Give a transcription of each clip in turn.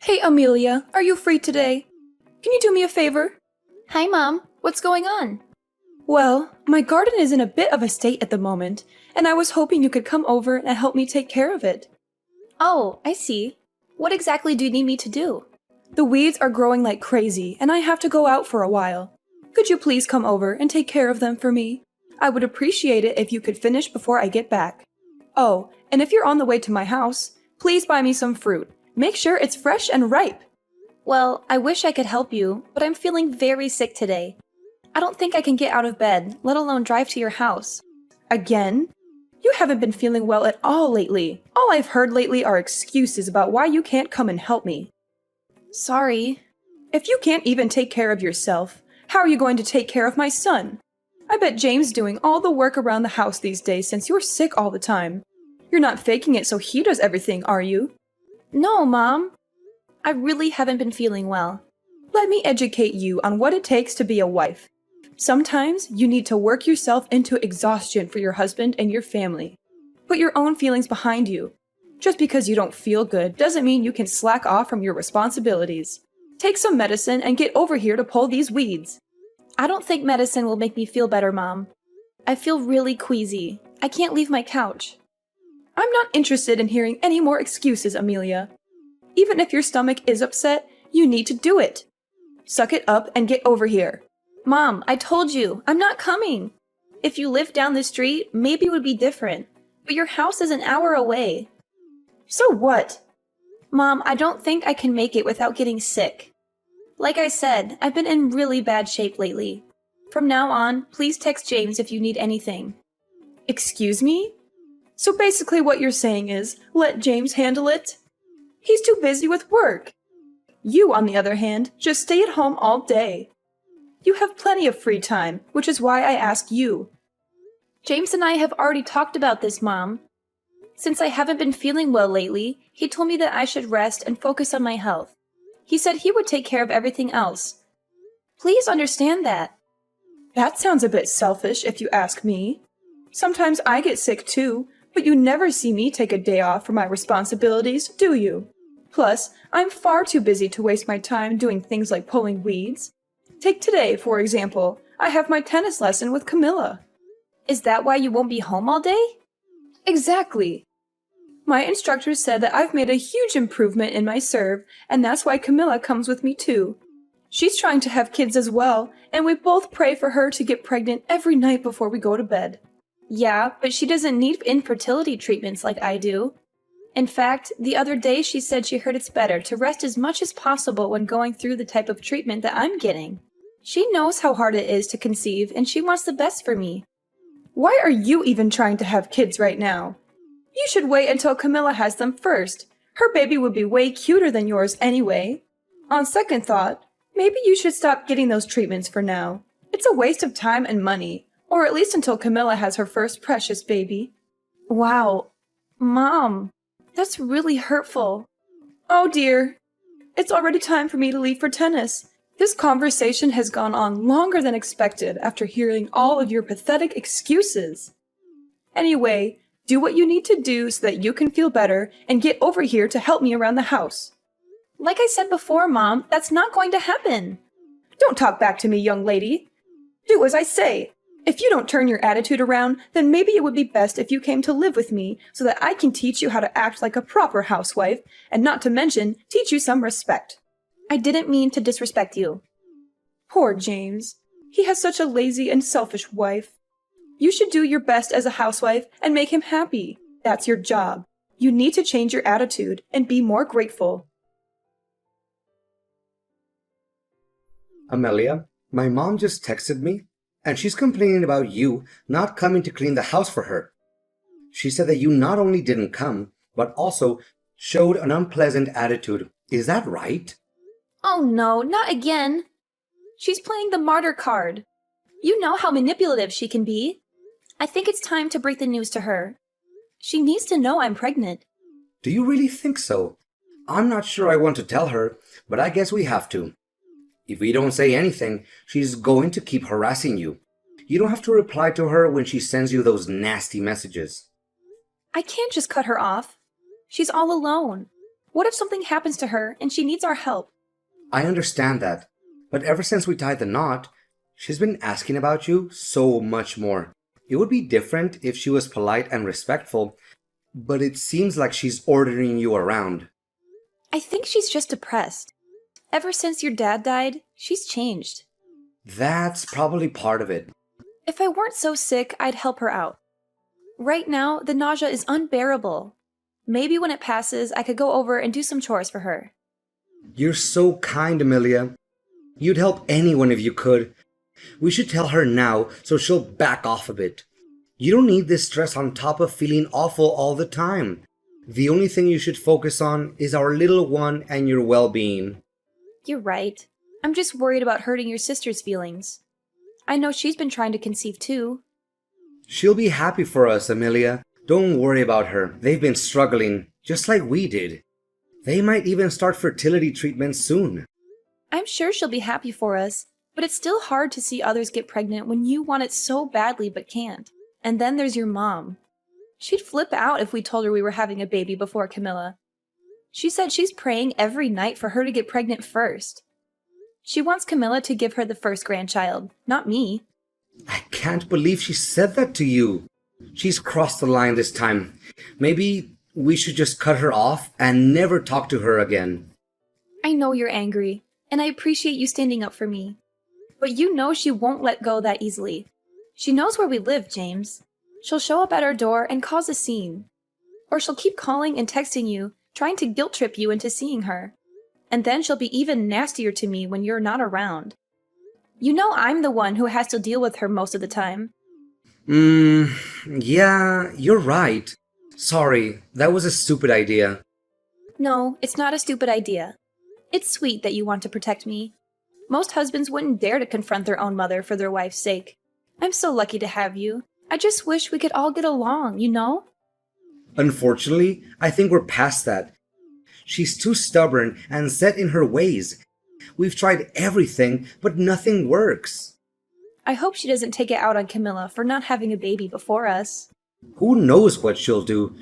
Hey, Amelia, are you free today? Can you do me a favor? Hi, Mom. What's going on? Well, my garden is in a bit of a state at the moment, and I was hoping you could come over and help me take care of it. Oh, I see. What exactly do you need me to do? The weeds are growing like crazy, and I have to go out for a while. Could you please come over and take care of them for me? I would appreciate it if you could finish before I get back. Oh, and if you're on the way to my house, please buy me some fruit. Make sure it's fresh and ripe. Well, I wish I could help you, but I'm feeling very sick today. I don't think I can get out of bed, let alone drive to your house. Again? You haven't been feeling well at all lately. All I've heard lately are excuses about why you can't come and help me. Sorry. If you can't even take care of yourself, how are you going to take care of my son? I bet James doing all the work around the house these days since you're sick all the time. You're not faking it so he does everything, are you? No, Mom. I really haven't been feeling well. Let me educate you on what it takes to be a wife. Sometimes you need to work yourself into exhaustion for your husband and your family. Put your own feelings behind you. Just because you don't feel good doesn't mean you can slack off from your responsibilities. Take some medicine and get over here to pull these weeds. I don't think medicine will make me feel better, Mom. I feel really queasy. I can't leave my couch. I'm not interested in hearing any more excuses, Amelia. Even if your stomach is upset, you need to do it. Suck it up and get over here. Mom, I told you, I'm not coming. If you lived down the street, maybe it would be different. But your house is an hour away. So what? Mom, I don't think I can make it without getting sick. Like I said, I've been in really bad shape lately. From now on, please text James if you need anything. Excuse me? So basically what you're saying is, let James handle it? He's too busy with work. You, on the other hand, just stay at home all day. You have plenty of free time, which is why I ask you. James and I have already talked about this, Mom. Since I haven't been feeling well lately, he told me that I should rest and focus on my health. He said he would take care of everything else. Please understand that. That sounds a bit selfish, if you ask me. Sometimes I get sick too, but you never see me take a day off from my responsibilities, do you? Plus, I'm far too busy to waste my time doing things like pulling weeds. Take today, for example. I have my tennis lesson with Camilla. Is that why you won't be home all day? Exactly. My instructor said that I've made a huge improvement in my serve, and that's why Camilla comes with me too. She's trying to have kids as well, and we both pray for her to get pregnant every night before we go to bed. Yeah, but she doesn't need infertility treatments like I do. In fact, the other day she said she heard it's better to rest as much as possible when going through the type of treatment that I'm getting. She knows how hard it is to conceive, and she wants the best for me. Why are you even trying to have kids right now? You should wait until Camilla has them first. Her baby would be way cuter than yours anyway. On second thought, maybe you should stop getting those treatments for now. It's a waste of time and money, or at least until Camilla has her first precious baby. Wow, Mom, that's really hurtful. Oh dear, it's already time for me to leave for tennis. This conversation has gone on longer than expected after hearing all of your pathetic excuses. Anyway, do what you need to do so that you can feel better and get over here to help me around the house. Like I said before, Mom, that's not going to happen. Don't talk back to me, young lady. Do as I say. If you don't turn your attitude around, then maybe it would be best if you came to live with me so that I can teach you how to act like a proper housewife, and not to mention, teach you some respect. I didn't mean to disrespect you. Poor James. He has such a lazy and selfish wife. You should do your best as a housewife and make him happy. That's your job. You need to change your attitude and be more grateful. Amelia, my mom just texted me, and she's complaining about you not coming to clean the house for her. She said that you not only didn't come, but also showed an unpleasant attitude. Is that right? Oh no, not again. She's playing the martyr card. You know how manipulative she can be. I think it's time to break the news to her. She needs to know I'm pregnant. Do you really think so? I'm not sure I want to tell her, but I guess we have to. If we don't say anything, she's going to keep harassing you. You don't have to reply to her when she sends you those nasty messages. I can't just cut her off. She's all alone. What if something happens to her and she needs our help? I understand that, but ever since we tied the knot, she's been asking about you so much more. It would be different if she was polite and respectful, but it seems like she's ordering you around. I think she's just depressed. Ever since your dad died, she's changed. That's probably part of it. If I weren't so sick, I'd help her out. Right now, the nausea is unbearable. Maybe when it passes, I could go over and do some chores for her. You're so kind, Amelia. You'd help anyone if you could. We should tell her now so she'll back off a bit. You don't need this stress on top of feeling awful all the time. The only thing you should focus on is our little one and your well-being. You're right. I'm just worried about hurting your sister's feelings. I know she's been trying to conceive too. She'll be happy for us, Amelia. Don't worry about her. They've been struggling, just like we did. They might even start fertility treatments soon. I'm sure she'll be happy for us, but it's still hard to see others get pregnant when you want it so badly but can't. And then there's your mom. She'd flip out if we told her we were having a baby before Camilla. She said she's praying every night for her to get pregnant first. She wants Camilla to give her the first grandchild, not me. I can't believe she said that to you. She's crossed the line this time. Maybe we should just cut her off and never talk to her again. I know you're angry, and I appreciate you standing up for me. But you know she won't let go that easily. She knows where we live, James. She'll show up at our door and cause a scene. Or she'll keep calling and texting you, trying to guilt trip you into seeing her. And then she'll be even nastier to me when you're not around. You know I'm the one who has to deal with her most of the time. Yeah, you're right. Sorry, that was a stupid idea. No, it's not a stupid idea. It's sweet that you want to protect me. Most husbands wouldn't dare to confront their own mother for their wife's sake. I'm so lucky to have you. I just wish we could all get along, you know? Unfortunately, I think we're past that. She's too stubborn and set in her ways. We've tried everything, but nothing works. I hope she doesn't take it out on Camilla for not having a baby before us. Who knows what she'll do?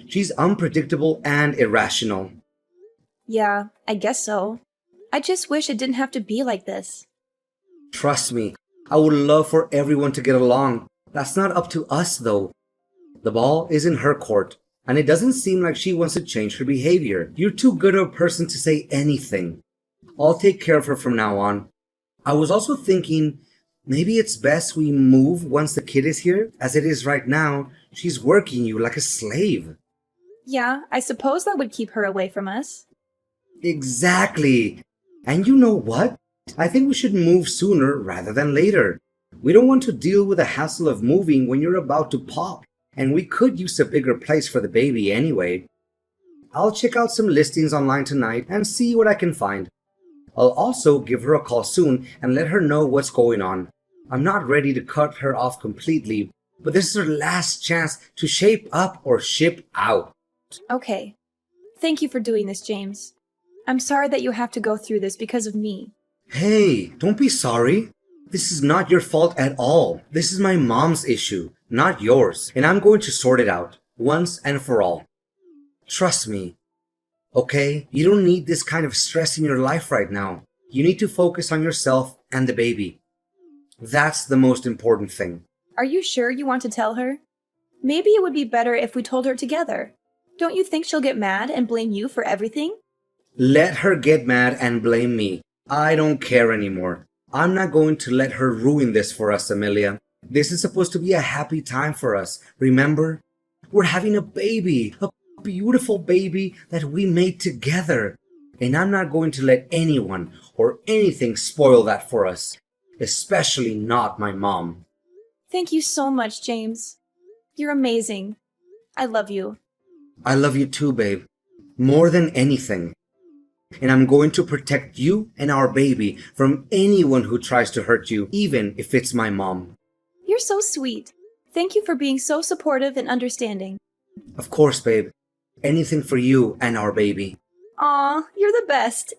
She's unpredictable and irrational. Yeah, I guess so. I just wish it didn't have to be like this. Trust me, I would love for everyone to get along. That's not up to us, though. The ball is in her court, and it doesn't seem like she wants to change her behavior. You're too good of a person to say anything. I'll take care of her from now on. I was also thinking, maybe it's best we move once the kid is here. As it is right now, she's working you like a slave. Yeah, I suppose that would keep her away from us. Exactly. And you know what? I think we should move sooner rather than later. We don't want to deal with the hassle of moving when you're about to pop. And we could use a bigger place for the baby anyway. I'll check out some listings online tonight and see what I can find. I'll also give her a call soon and let her know what's going on. I'm not ready to cut her off completely, but this is her last chance to shape up or ship out. Okay. Thank you for doing this, James. I'm sorry that you have to go through this because of me. Hey, don't be sorry. This is not your fault at all. This is my mom's issue, not yours. And I'm going to sort it out, once and for all. Trust me. Okay? You don't need this kind of stress in your life right now. You need to focus on yourself and the baby. That's the most important thing. Are you sure you want to tell her? Maybe it would be better if we told her together. Don't you think she'll get mad and blame you for everything? Let her get mad and blame me. I don't care anymore. I'm not going to let her ruin this for us, Amelia. This is supposed to be a happy time for us. Remember? We're having a baby. A beautiful baby that we made together. And I'm not going to let anyone or anything spoil that for us. Especially not my mom. Thank you so much, James. You're amazing. I love you. I love you too, babe. More than anything. And I'm going to protect you and our baby from anyone who tries to hurt you, even if it's my mom. You're so sweet. Thank you for being so supportive and understanding. Of course, babe. Anything for you and our baby. Aw, you're the best.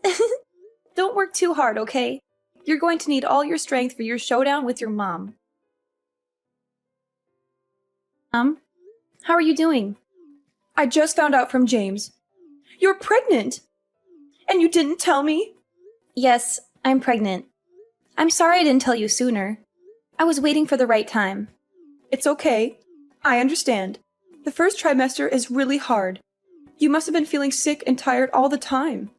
Don't work too hard, okay? You're going to need all your strength for your showdown with your mom. How are you doing? I just found out from James. You're pregnant! And you didn't tell me? Yes, I'm pregnant. I'm sorry I didn't tell you sooner. I was waiting for the right time. It's okay. I understand. The first trimester is really hard. You must have been feeling sick and tired all the time.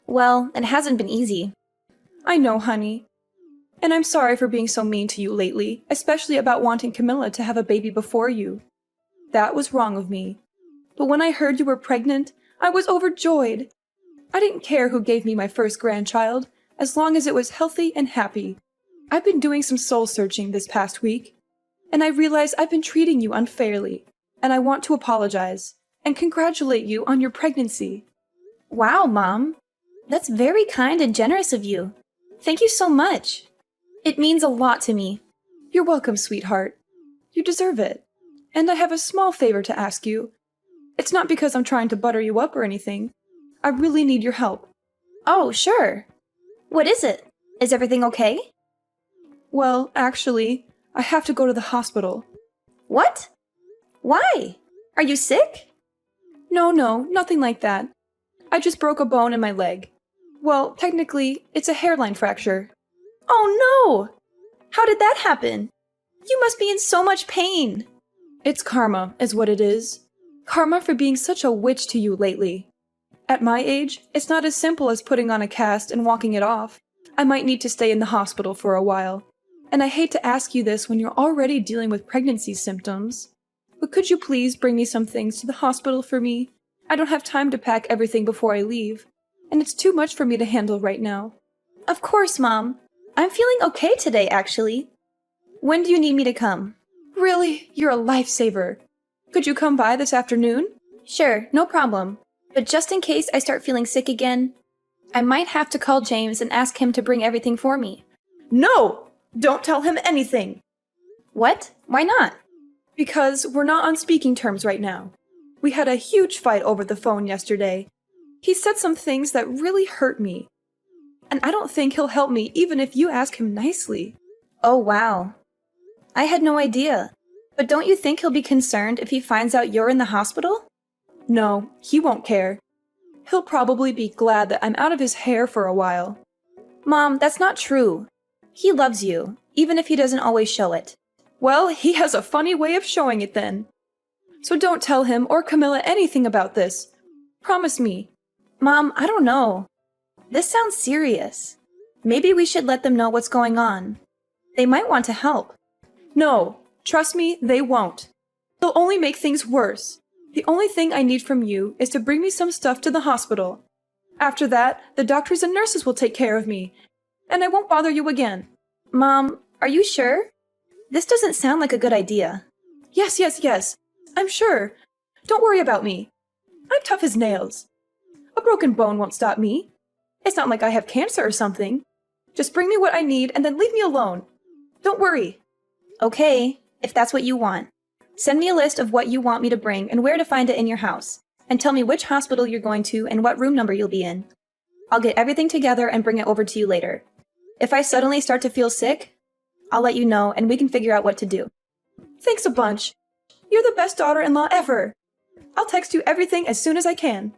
Well, it hasn't been easy. I know, honey. And I'm sorry for being so mean to you lately, especially about wanting Camilla to have a baby before you. That was wrong of me. But when I heard you were pregnant, I was overjoyed. I didn't care who gave me my first grandchild, as long as it was healthy and happy. I've been doing some soul searching this past week, and I realize I've been treating you unfairly, and I want to apologize and congratulate you on your pregnancy. Wow, Mom. That's very kind and generous of you. Thank you so much. It means a lot to me. You're welcome, sweetheart. You deserve it. And I have a small favor to ask you. It's not because I'm trying to butter you up or anything. I really need your help. Oh, sure. What is it? Is everything okay? Well, actually, I have to go to the hospital. What? Why? Are you sick? No, nothing like that. I just broke a bone in my leg. Well, technically, it's a hairline fracture. Oh no! How did that happen? You must be in so much pain. It's karma, is what it is. Karma for being such a witch to you lately. At my age, it's not as simple as putting on a cast and walking it off. I might need to stay in the hospital for a while. And I hate to ask you this when you're already dealing with pregnancy symptoms. But could you please bring me some things to the hospital for me? I don't have time to pack everything before I leave. And it's too much for me to handle right now. Of course, Mom. I'm feeling okay today, actually. When do you need me to come? Really? You're a lifesaver. Could you come by this afternoon? Sure, no problem. But just in case I start feeling sick again, I might have to call James and ask him to bring everything for me. No! Don't tell him anything! What? Why not? Because we're not on speaking terms right now. We had a huge fight over the phone yesterday. He said some things that really hurt me. And I don't think he'll help me even if you ask him nicely. Oh, wow. I had no idea. But don't you think he'll be concerned if he finds out you're in the hospital? No, he won't care. He'll probably be glad that I'm out of his hair for a while. Mom, that's not true. He loves you, even if he doesn't always show it. Well, he has a funny way of showing it then. So don't tell him or Camilla anything about this. Promise me. Mom, I don't know. This sounds serious. Maybe we should let them know what's going on. They might want to help. No, trust me, they won't. They'll only make things worse. The only thing I need from you is to bring me some stuff to the hospital. After that, the doctors and nurses will take care of me, and I won't bother you again. Mom, are you sure? This doesn't sound like a good idea. Yes. I'm sure. Don't worry about me. I'm tough as nails. A broken bone won't stop me. It's not like I have cancer or something. Just bring me what I need and then leave me alone. Don't worry. Okay, if that's what you want. Send me a list of what you want me to bring and where to find it in your house. And tell me which hospital you're going to and what room number you'll be in. I'll get everything together and bring it over to you later. If I suddenly start to feel sick, I'll let you know and we can figure out what to do. Thanks a bunch. You're the best daughter-in-law ever. I'll text you everything as soon as I can.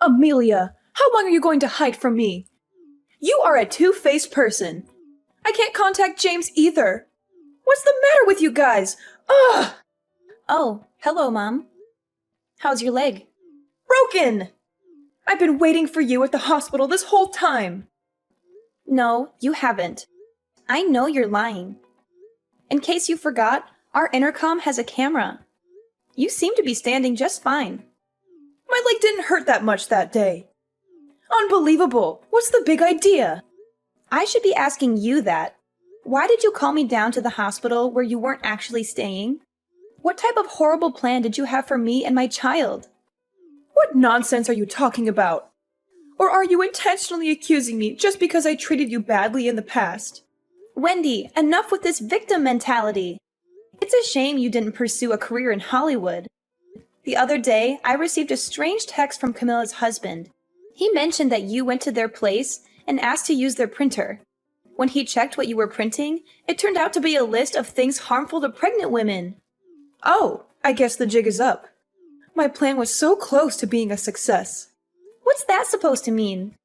Amelia, how long are you going to hide from me? You are a two-faced person. I can't contact James either. What's the matter with you guys? Ugh! Oh, hello, Mom. How's your leg? Broken! I've been waiting for you at the hospital this whole time. No, you haven't. I know you're lying. In case you forgot, our intercom has a camera. You seem to be standing just fine. My leg didn't hurt that much that day. Unbelievable! What's the big idea? I should be asking you that. Why did you call me down to the hospital where you weren't actually staying? What type of horrible plan did you have for me and my child? What nonsense are you talking about? Or are you intentionally accusing me just because I treated you badly in the past? Wendy, enough with this victim mentality. It's a shame you didn't pursue a career in Hollywood. The other day, I received a strange text from Camilla's husband. He mentioned that you went to their place and asked to use their printer. When he checked what you were printing, it turned out to be a list of things harmful to pregnant women. Oh, I guess the jig is up. My plan was so close to being a success. What's that supposed to mean?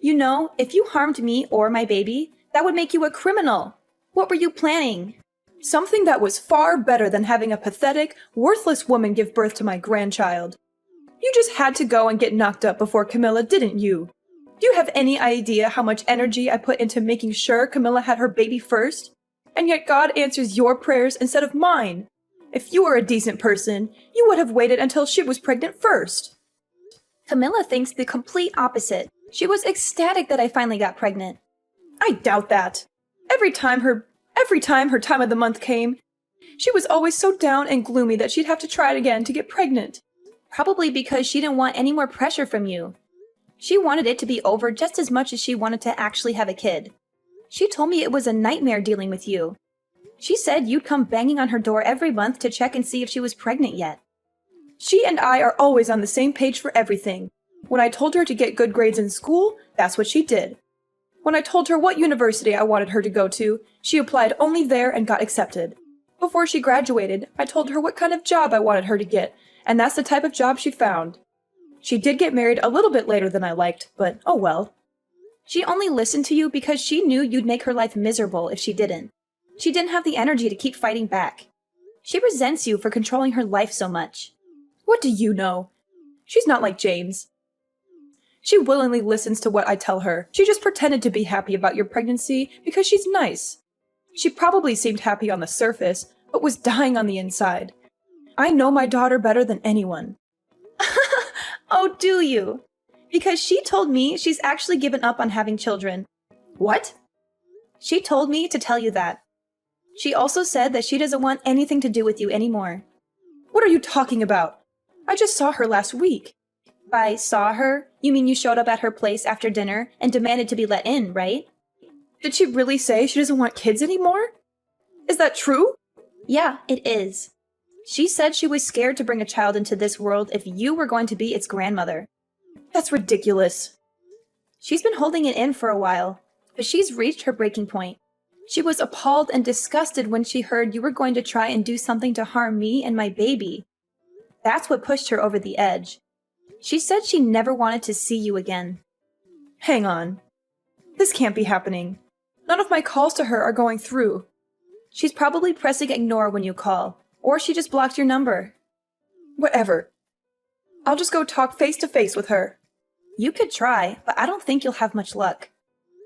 You know, if you harmed me or my baby, that would make you a criminal. What were you planning? Something that was far better than having a pathetic, worthless woman give birth to my grandchild. You just had to go and get knocked up before Camilla, didn't you? Do you have any idea how much energy I put into making sure Camilla had her baby first? And yet God answers your prayers instead of mine. If you were a decent person, you would have waited until she was pregnant first. Camilla thinks the complete opposite. She was ecstatic that I finally got pregnant. I doubt that. Every time her time of the month came, she was always so down and gloomy that she'd have to try it again to get pregnant. Probably because she didn't want any more pressure from you. She wanted it to be over just as much as she wanted to actually have a kid. She told me it was a nightmare dealing with you. She said you'd come banging on her door every month to check and see if she was pregnant yet. She and I are always on the same page for everything. When I told her to get good grades in school, that's what she did. When I told her what university I wanted her to go to, she applied only there and got accepted. Before she graduated, I told her what kind of job I wanted her to get, and that's the type of job she found. She did get married a little bit later than I liked, but oh well. She only listened to you because she knew you'd make her life miserable if she didn't. She didn't have the energy to keep fighting back. She resents you for controlling her life so much. What do you know? She's not like James. She willingly listens to what I tell her. She just pretended to be happy about your pregnancy because she's nice. She probably seemed happy on the surface, but was dying on the inside. I know my daughter better than anyone. Oh, do you? Because she told me she's actually given up on having children. What? She told me to tell you that. She also said that she doesn't want anything to do with you anymore. What are you talking about? I just saw her last week. By saw her, you mean you showed up at her place after dinner and demanded to be let in, right? Did she really say she doesn't want kids anymore? Is that true? Yeah, it is. She said she was scared to bring a child into this world if you were going to be its grandmother. That's ridiculous. She's been holding it in for a while, but she's reached her breaking point. She was appalled and disgusted when she heard you were going to try and do something to harm me and my baby. That's what pushed her over the edge. She said she never wanted to see you again. Hang on. This can't be happening. None of my calls to her are going through. She's probably pressing ignore when you call, or she just blocked your number. Whatever. I'll just go talk face to face with her. You could try, but I don't think you'll have much luck.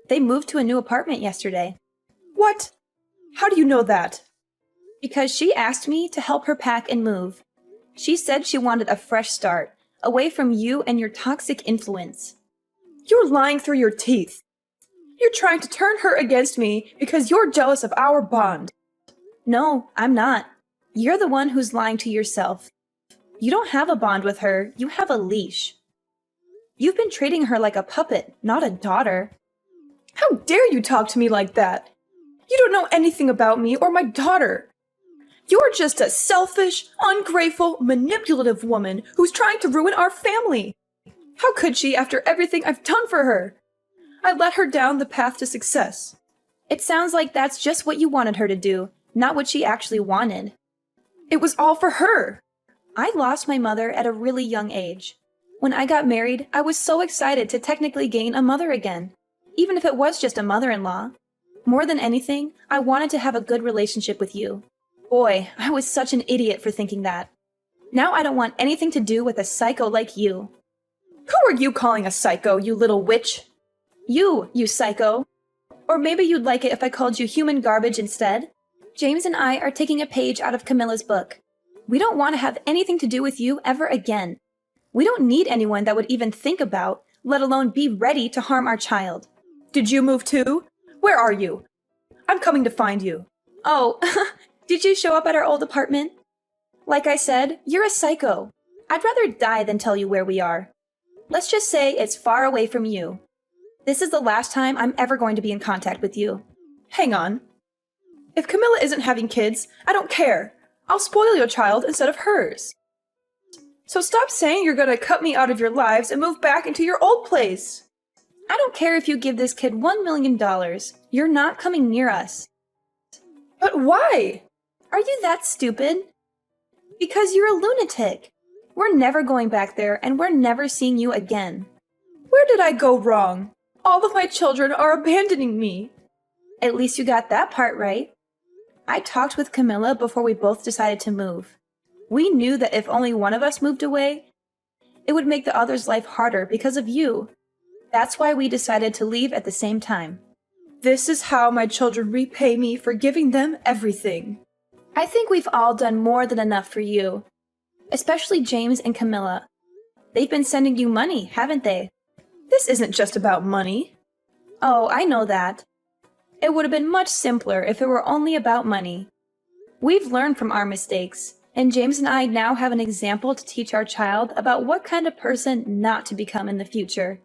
They moved to a new apartment yesterday. What? How do you know that? Because she asked me to help her pack and move. She said she wanted a fresh start, away from you and your toxic influence. You're lying through your teeth. You're trying to turn her against me because you're jealous of our bond. No, I'm not. You're the one who's lying to yourself. You don't have a bond with her, you have a leash. You've been treating her like a puppet, not a daughter. How dare you talk to me like that? You don't know anything about me or my daughter. You're just a selfish, ungrateful, manipulative woman who's trying to ruin our family. How could she after everything I've done for her? I led her down the path to success. It sounds like that's just what you wanted her to do, not what she actually wanted. It was all for her. I lost my mother at a really young age. When I got married, I was so excited to technically gain a mother again, even if it was just a mother-in-law. More than anything, I wanted to have a good relationship with you. Boy, I was such an idiot for thinking that. Now I don't want anything to do with a psycho like you. Who are you calling a psycho, you little witch? You psycho. Or maybe you'd like it if I called you human garbage instead? James and I are taking a page out of Camilla's book. We don't want to have anything to do with you ever again. We don't need anyone that would even think about, let alone be ready to harm our child. Did you move too? Where are you? I'm coming to find you. Oh, did you show up at our old apartment? Like I said, you're a psycho. I'd rather die than tell you where we are. Let's just say it's far away from you. This is the last time I'm ever going to be in contact with you. Hang on. If Camilla isn't having kids, I don't care. I'll spoil your child instead of hers. So stop saying you're going to cut me out of your lives and move back into your old place. I don't care if you give this kid $1 million. You're not coming near us. But why? Are you that stupid? Because you're a lunatic. We're never going back there, and we're never seeing you again. Where did I go wrong? All of my children are abandoning me. At least you got that part right. I talked with Camilla before we both decided to move. We knew that if only one of us moved away, it would make the other's life harder because of you. That's why we decided to leave at the same time. This is how my children repay me for giving them everything. I think we've all done more than enough for you. Especially James and Camilla. They've been sending you money, haven't they? This isn't just about money. Oh, I know that. It would have been much simpler if it were only about money. We've learned from our mistakes, and James and I now have an example to teach our child about what kind of person not to become in the future.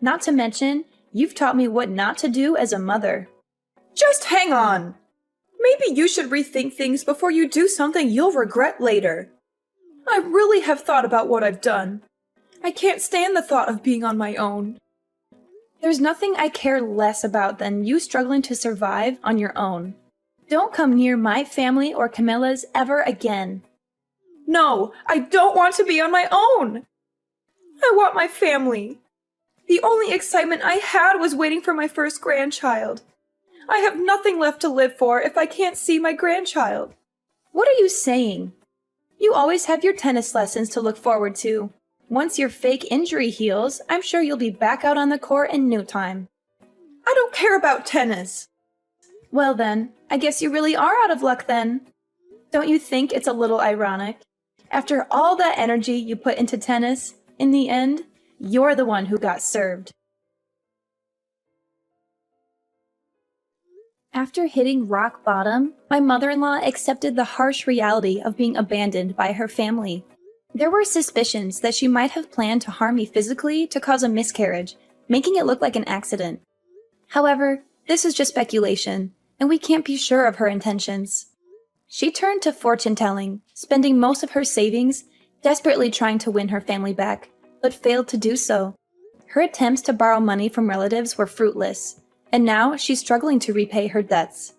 Not to mention, you've taught me what not to do as a mother. Just hang on! Maybe you should rethink things before you do something you'll regret later. I really have thought about what I've done. I can't stand the thought of being on my own. There's nothing I care less about than you struggling to survive on your own. Don't come near my family or Camilla's ever again. No, I don't want to be on my own. I want my family. The only excitement I had was waiting for my first grandchild. I have nothing left to live for if I can't see my grandchild. What are you saying? You always have your tennis lessons to look forward to. Once your fake injury heals, I'm sure you'll be back out on the court in no time. I don't care about tennis. Well then, I guess you really are out of luck then. Don't you think it's a little ironic? After all that energy you put into tennis, in the end, you're the one who got served. After hitting rock bottom, my mother-in-law accepted the harsh reality of being abandoned by her family. There were suspicions that she might have planned to harm me physically to cause a miscarriage, making it look like an accident. However, this is just speculation, and we can't be sure of her intentions. She turned to fortune-telling, spending most of her savings, desperately trying to win her family back, but failed to do so. Her attempts to borrow money from relatives were fruitless, and now she's struggling to repay her debts.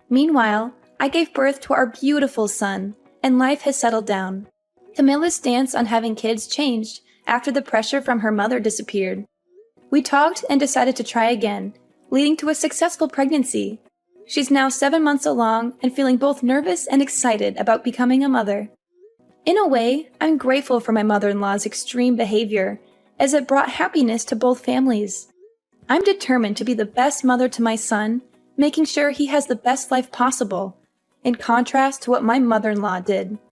Meanwhile, I gave birth to our beautiful son, and life has settled down. Camilla's stance on having kids changed after the pressure from her mother disappeared. We talked and decided to try again, leading to a successful pregnancy. She's now 7 months along and feeling both nervous and excited about becoming a mother. In a way, I'm grateful for my mother-in-law's extreme behavior, as it brought happiness to both families. I'm determined to be the best mother to my son, making sure he has the best life possible, in contrast to what my mother-in-law did.